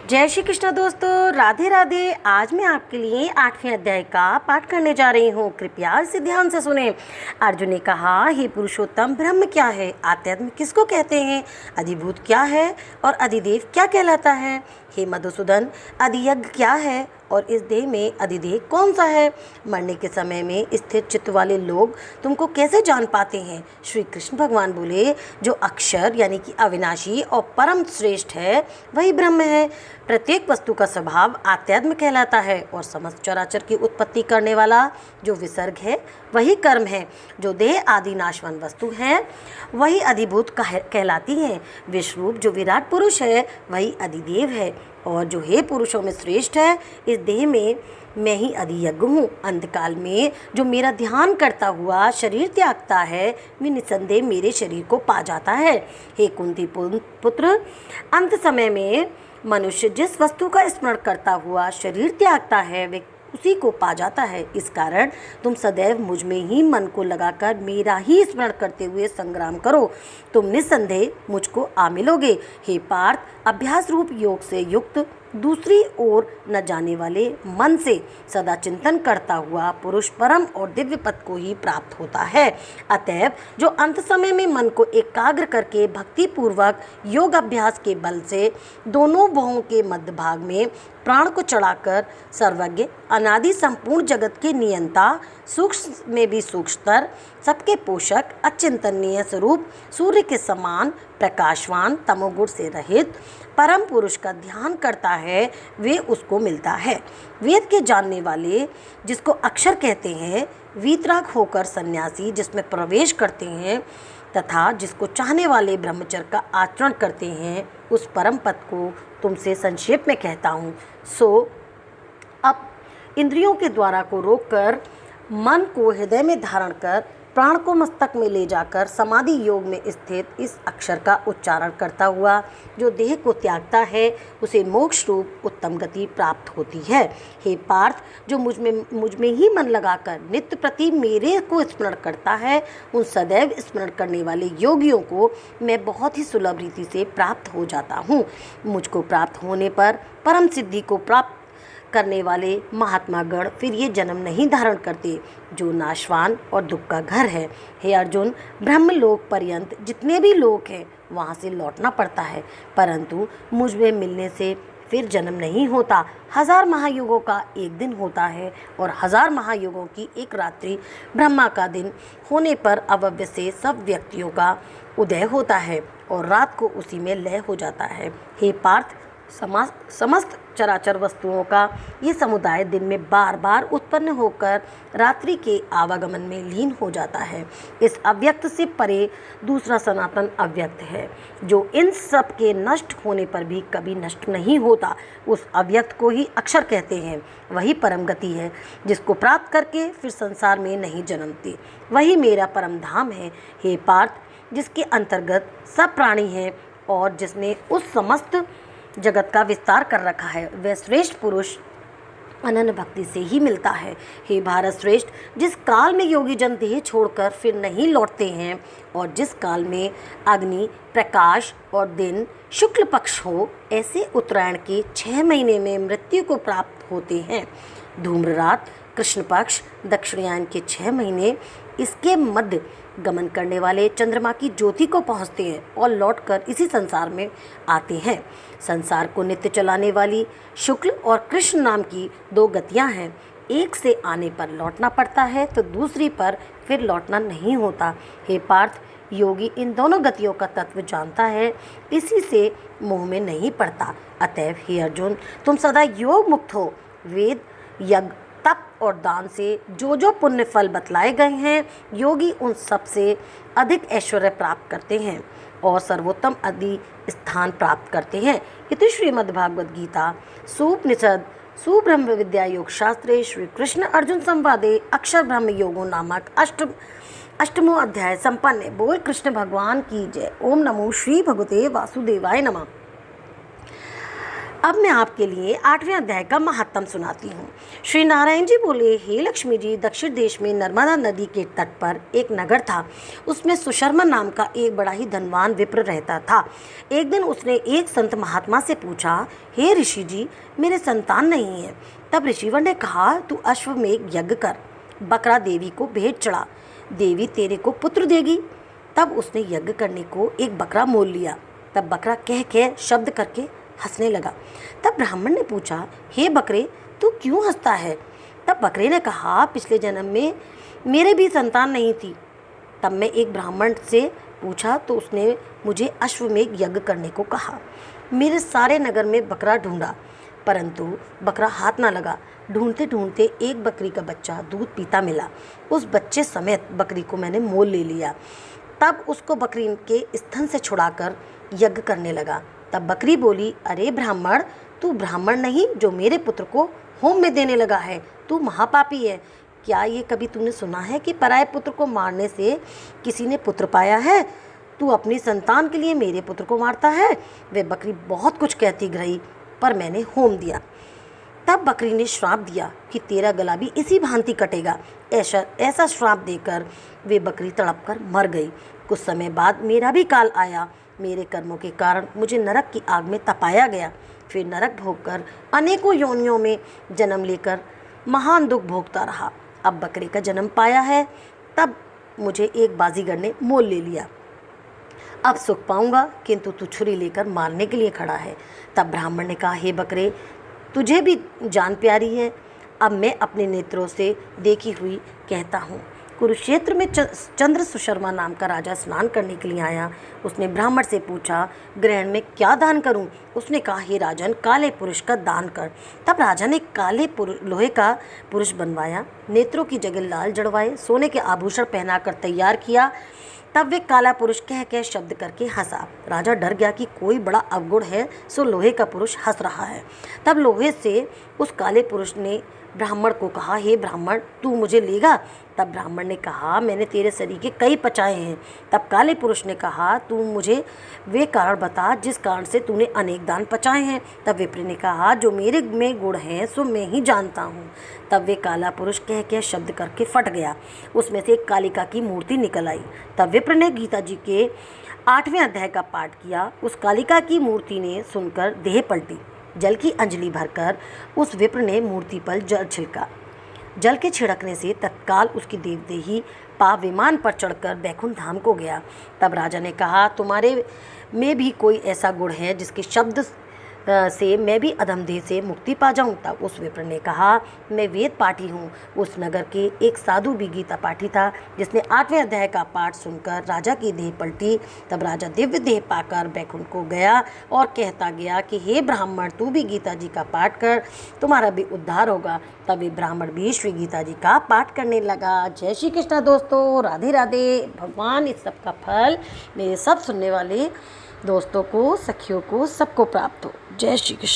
जय श्री कृष्ण दोस्तों, राधे राधे। आज मैं आपके लिए 8वें अध्याय का पाठ करने जा रही हूँ। कृपया इसे ध्यान से सुने। अर्जुन ने कहा, हे पुरुषोत्तम, ब्रह्म क्या है? आध्यात्म किसको कहते हैं? अधिभूत क्या है और अधिदेव क्या कहलाता है? हे मधुसूदन, अधियज्ञ क्या है और इस देह में अधिदेह कौन सा है? मरने के समय में स्थिर चित्त वाले लोग तुमको कैसे जान पाते हैं? श्री कृष्ण भगवान बोले, जो अक्षर यानी कि अविनाशी और परम श्रेष्ठ है वही ब्रह्म है। प्रत्येक वस्तु का स्वभाव आध्यात्म कहलाता है और समस्त चराचर की उत्पत्ति करने वाला जो विसर्ग है वही कर्म है। जो देह आदि नाशवान वस्तु हैं वही अधिभूत कहलाती हैं। विश्वरूप जो विराट पुरुष है वही अधिदेव है और जो हे पुरुषों में श्रेष्ठ है, इस देह में मैं ही अधियज्ञ हूँ। अंतकाल में जो मेरा ध्यान करता हुआ शरीर त्यागता है वे निसंदेह मेरे शरीर को पा जाता है। हे कुंती पुत्र, अंत समय में मनुष्य जिस वस्तु का स्मरण करता हुआ शरीर त्यागता है वे उसी को पा जाता है। इस कारण तुम सदैव मुझ में ही मन को लगाकर मेरा ही स्मरण करते हुए संग्राम करो, तुम निसंदेह मुझको आ मिलोगे। हे पार्थ, अभ्यास रूप योग से युक्त दूसरी ओर न जाने वाले मन से सदा चिंतन करता हुआ पुरुष परम और दिव्य पद को ही प्राप्त होता है। अतएव जो अंत समय में मन को एकाग्र करके भक्ति पूर्वक योग अभ्यास के बल से दोनों भवों के मध्य भाग में प्राण को चढ़ाकर सर्वज्ञ अनादि संपूर्ण जगत के नियंता, सूक्ष्म में भी सूक्ष्मतर, सबके पोषक, अचिंतनीय स्वरूप सूर्य के समान प्रकाशवान, तमोगुण से रहित परम पुरुष का ध्यान करता है वे उसको मिलता है। वेद के जानने वाले जिसको अक्षर कहते हैं, वीतराग होकर सन्यासी जिसमें प्रवेश करते हैं तथा जिसको चाहने वाले ब्रह्मचर्य का आचरण करते हैं, उस परम पद को तुमसे संक्षेप में कहता हूँ। सो अब इंद्रियों के द्वारा को रोककर मन को हृदय में धारण कर प्राण को मस्तक में ले जाकर समाधि योग में स्थित इस अक्षर का उच्चारण करता हुआ जो देह को त्यागता है उसे मोक्ष रूप उत्तम गति प्राप्त होती है। हे पार्थ, जो मुझ में ही मन लगाकर नित्य प्रति मेरे को स्मरण करता है, उन सदैव स्मरण करने वाले योगियों को मैं बहुत ही सुलभ रीति से प्राप्त हो जाता हूँ। मुझको प्राप्त होने पर परम सिद्धि को प्राप्त करने वाले महात्मा गण फिर ये जन्म नहीं धारण करते जो नाशवान और दुख का घर है। हे अर्जुन, ब्रह्मलोक पर्यंत जितने भी लोक हैं वहाँ से लौटना पड़ता है, परंतु मुझ में मिलने से फिर जन्म नहीं होता। 1000 महायुगों का एक दिन होता है और 1000 महायुगों की एक रात्रि ब्रह्मा का दिन होने पर अव्यय से सब व्यक्तियों का उदय होता है और रात को उसी में लय हो जाता है। हे पार्थ, समस्त चराचर वस्तुओं का ये समुदाय दिन में बार बार उत्पन्न होकर रात्रि के आवागमन में लीन हो जाता है। इस अव्यक्त से परे दूसरा सनातन अव्यक्त है जो इन सब के नष्ट होने पर भी कभी नष्ट नहीं होता। उस अव्यक्त को ही अक्षर कहते हैं। वही परम गति है जिसको प्राप्त करके फिर संसार में नहीं जन्मती। वही मेरा परम धाम है। हे पार्थ, जिसके अंतर्गत सब प्राणी हैं और जिसने उस समस्त जगत का विस्तार कर रखा है, वह श्रेष्ठ पुरुष अनन्य भक्ति से ही मिलता है। हे भारत श्रेष्ठ, जिस काल में योगी जन देह छोड़कर फिर नहीं लौटते हैं और जिस काल में अग्नि, प्रकाश और दिन शुक्ल पक्ष हो, ऐसे उत्तरायण के 6 महीने में मृत्यु को प्राप्त होते हैं। धूम्र रात, कृष्ण पक्ष, दक्षिणायन के 6 महीने इसके मध्य गमन करने वाले चंद्रमा की ज्योति को पहुँचते हैं और लौटकर इसी संसार में आते हैं। संसार को नित्य चलाने वाली शुक्ल और कृष्ण नाम की 2 गतियाँ हैं। एक से आने पर लौटना पड़ता है तो दूसरी पर फिर लौटना नहीं होता। हे पार्थ, योगी इन दोनों गतियों का तत्व जानता है, इसी से मोह में नहीं पड़ता। अतएव हे अर्जुन, तुम सदा योग मुक्त हो। वेद, यज्ञ, तप और दान से जो पुण्य फल बतलाए गए हैं, योगी उन सब से अधिक ऐश्वर्य प्राप्त करते हैं और सर्वोत्तम आदि स्थान प्राप्त करते हैं। इति श्रीमद्भागवत गीता सुपनिषद सुब्रह्म विद्या योग शास्त्रे श्री कृष्ण अर्जुन संवादे अक्षर ब्रह्म योगो नामक अष्टमो अध्याय संपन्न। बोल कृष्ण भगवान की जय। ओम नमो श्री भगवते वासुदेवाय नमः। अब मैं आपके लिए 8वें अध्याय का महात्म सुनाती हूँ। श्री नारायण जी बोले, हे लक्ष्मी जी, दक्षिण देश में नर्मदा नदी के तट पर एक नगर था। उसमें सुशर्मा नाम का एक बड़ा ही धनवान विप्र रहता था। एक दिन उसने एक संत महात्मा से पूछा, हे ऋषि जी, मेरे संतान नहीं है। तब ऋषिवर ने कहा, तू अश्वमेध यज्ञ कर, बकरा देवी को भेंट चढ़ा, देवी तेरे को पुत्र देगी। तब उसने यज्ञ करने को एक बकरा मोल लिया। तब बकरा कह कह शब्द करके हंसने लगा। तब ब्राह्मण ने पूछा, हे बकरे, तू क्यों हंसता है? तब बकरे ने कहा, पिछले जन्म में मेरे भी संतान नहीं थी। तब मैं एक ब्राह्मण से पूछा तो उसने मुझे अश्वमेध यज्ञ करने को कहा। मेरे सारे नगर में बकरा ढूंढा, परंतु बकरा हाथ ना लगा। ढूंढते ढूंढते एक बकरी का बच्चा दूध पीता मिला। उस बच्चे समेत बकरी को मैंने मोल ले लिया। तब उसको बकरी के स्तन से छुड़ाकर यज्ञ करने लगा। तब बकरी बोली, अरे ब्राह्मण, तू ब्राह्मण नहीं जो मेरे पुत्र को होम में देने लगा है, तू महापापी है। क्या ये कभी तूने सुना है कि पराये पुत्र को मारने से किसी ने पुत्र पाया है? तू अपनी संतान के लिए मेरे पुत्र को मारता है। वे बकरी बहुत कुछ कहती रही, पर मैंने होम दिया। तब बकरी ने श्राप दिया कि तेरा गला भी इसी भांति कटेगा। ऐसा श्राप देकर वे बकरी तड़प कर मर गई। कुछ समय बाद मेरा भी काल आया। मेरे कर्मों के कारण मुझे नरक की आग में तपाया गया। फिर नरक भोगकर अनेकों योनियों में जन्म लेकर महान दुख भोगता रहा। अब बकरे का जन्म पाया है, तब मुझे एक बाजीगर ने मोल ले लिया। अब सुख पाऊंगा, किंतु तू छुरी लेकर मारने के लिए खड़ा है। तब ब्राह्मण ने कहा, हे बकरे, तुझे भी जान प्यारी है। अब मैं अपने नेत्रों से देखी हुई कहता हूँ। कुरुक्षेत्र में चंद्र सुशर्मा नाम का राजा स्नान करने के लिए आया। उसने ब्राह्मण से पूछा, ग्रहण में क्या दान करूं? उसने कहा, हे राजन, काले पुरुष का दान कर। तब राजा ने काले लोहे का पुरुष बनवाया, नेत्रों की जगह लाल जड़वाए, सोने के आभूषण पहनाकर तैयार किया। तब वे काला पुरुष कह कह शब्द करके हंसा। राजा डर गया कि कोई बड़ा अवगुण है, सो लोहे का पुरुष हंस रहा है। तब लोहे से उस काले पुरुष ने ब्राह्मण को कहा, हे ब्राह्मण, तू मुझे लेगा? तब ब्राह्मण ने कहा, मैंने तेरे शरीर के कई पचाए हैं। तब काले पुरुष ने कहा, तू मुझे वे कारण बता जिस कारण से तूने अनेक दान पचाए हैं। तब विप्र ने कहा, जो मेरे में गुण हैं सो मैं ही जानता हूँ। तब वे काला पुरुष कह कह शब्द करके फट गया। उसमें से एक कालिका की मूर्ति निकल आई। तब विप्र ने गीता जी के 8वें अध्याय का पाठ किया। उस कालिका की मूर्ति ने सुनकर देह पलटी। जल की अंजलि भरकर उस विप्र ने मूर्ति पर जल छिड़का। जल के छिड़कने से तत्काल उसकी देवदेही पाव विमान पर चढ़कर बैकुंठ धाम को गया। तब राजा ने कहा, तुम्हारे में भी कोई ऐसा गुण है जिसके शब्द से मैं भी अधमदेह से मुक्ति पा जाऊं? तब उस विप्र ने कहा, मैं वेद पाठी हूँ। उस नगर के एक साधु भी गीता पाठी था, जिसने 8वें अध्याय का पाठ सुनकर राजा की देह पलटी। तब राजा दिव्य देह पाकर बैकुंठ को गया और कहता गया कि हे ब्राह्मण, तू भी गीता जी का पाठ कर, तुम्हारा भी उद्धार होगा। तभी ब्राह्मण भी श्री गीता जी का पाठ करने लगा। जय श्री कृष्णा दोस्तों, राधे राधे। भगवान इस सब का फल मेरे सब सुनने वाले दोस्तों को, सखियों को, सबको प्राप्त हो। जय श्री कृष्ण।